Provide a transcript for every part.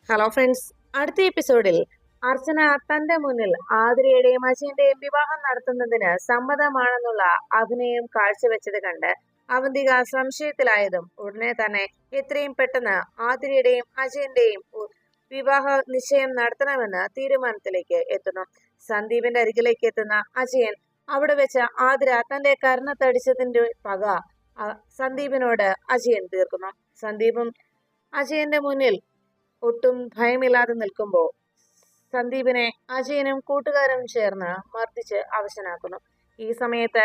Hello friends, അടുത്ത എപ്പിസോഡിൽ അർച്ചന തന്റെ മുന്നിൽ ആതിരയുടെയും അജയന്റെയും വിവാഹം നടത്തുന്നതിന് സമ്മതമാണെന്നുള്ള അഭിനയം കാഴ്ചവെച്ചത് കണ്ട് അവന്തിക സംശയത്തിലായതും ഉടനെ തന്നെ എത്രയും പെട്ടെന്ന് ആതിരയുടെയും അജയന്റെയും വിവാഹ നിശ്ചയം നടത്തണമെന്ന് തീരുമാനത്തിലേക്ക് എത്തുന്നു. സന്ദീപിന്റെ അരികിലേക്ക് എത്തുന്ന അജയൻ അവിടെ വെച്ച് ആതിര തന്റെ കർണത്തടിച്ചതിന്റെ പക സന്ദീപിനോട് അജയൻ തീർക്കുന്നു. സന്ദീപും അജയന്റെ മുന്നിൽ ഒട്ടും ഭയമില്ലാതെ നിൽക്കുമ്പോൾ സന്ദീപിനെ അജയനും കൂട്ടുകാരും ചേർന്ന് മർദ്ദിച്ച് അവശനാക്കുന്നു. ഈ സമയത്ത്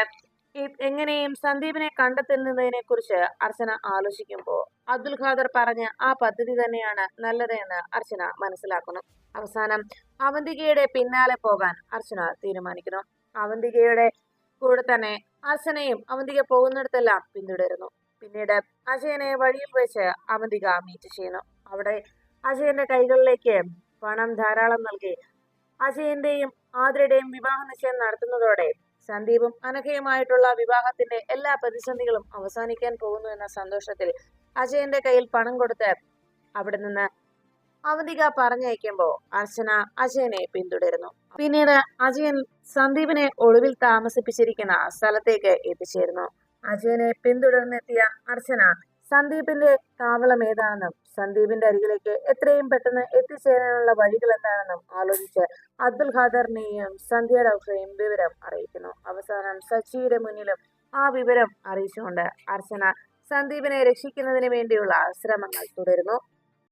എങ്ങനെയും സന്ദീപിനെ കണ്ടെത്തുന്നതിനെ കുറിച്ച് അർച്ചന ആലോചിക്കുമ്പോൾ അബ്ദുൽ ഖാദർ പറഞ്ഞ ആ പദ്ധതി തന്നെയാണ് നല്ലത് എന്ന് അർച്ചന മനസ്സിലാക്കുന്നു. അവസാനം അവന്തികയുടെ പിന്നാലെ പോകാൻ അർച്ചന തീരുമാനിക്കുന്നു. അവന്തികയുടെ കൂടെ തന്നെ അർച്ചനയും അവന്തിക പോകുന്നിടത്തെല്ലാം പിന്തുടരുന്നു. പിന്നീട് അജയനെ വഴിയിൽ വെച്ച് അവന്തിക മീറ്റ് ചെയ്യുന്നു. അവിടെ അജയന്റെ കൈകളിലേക്ക് പണം ധാരാളം നൽകി അജയന്റെയും ആതിരയുടെയും വിവാഹ നിശ്ചയം നടത്തുന്നതോടെ സന്ദീപും അനഘയുമായിട്ടുള്ള വിവാഹത്തിന്റെ എല്ലാ പ്രതിസന്ധികളും അവസാനിക്കാൻ പോകുന്നു എന്ന സന്തോഷത്തിൽ അജയന്റെ കയ്യിൽ പണം കൊടുത്ത് അവിടെ നിന്ന് അവന്തിക പറഞ്ഞയക്കുമ്പോൾ അർച്ചന അജയനെ പിന്തുടരുന്നു. പിന്നീട് അജയൻ സന്ദീപിനെ ഒളിവിൽ താമസിപ്പിച്ചിരിക്കുന്ന സ്ഥലത്തേക്ക് എത്തിച്ചേരുന്നു. അജയനെ പിന്തുടർന്നെത്തിയ അർച്ചന സന്ദീപിന്റെ താവളം ഏതാണെന്നും സന്ദീപിന്റെ അരികിലേക്ക് എത്രയും പെട്ടെന്ന് എത്തിച്ചേരാനുള്ള വഴികൾ എന്താണെന്നും ആലോചിച്ച് അബ്ദുൽ ഖാദറിനെയും സന്ധ്യ ഡോക്ടറെയും വിവരം അറിയിക്കുന്നു. അവസാനം സച്ചിയുടെ മുന്നിലും ആ വിവരം അറിയിച്ചുകൊണ്ട് അർച്ചന സന്ദീപിനെ രക്ഷിക്കുന്നതിന് വേണ്ടിയുള്ള ശ്രമങ്ങൾ തുടരുന്നു.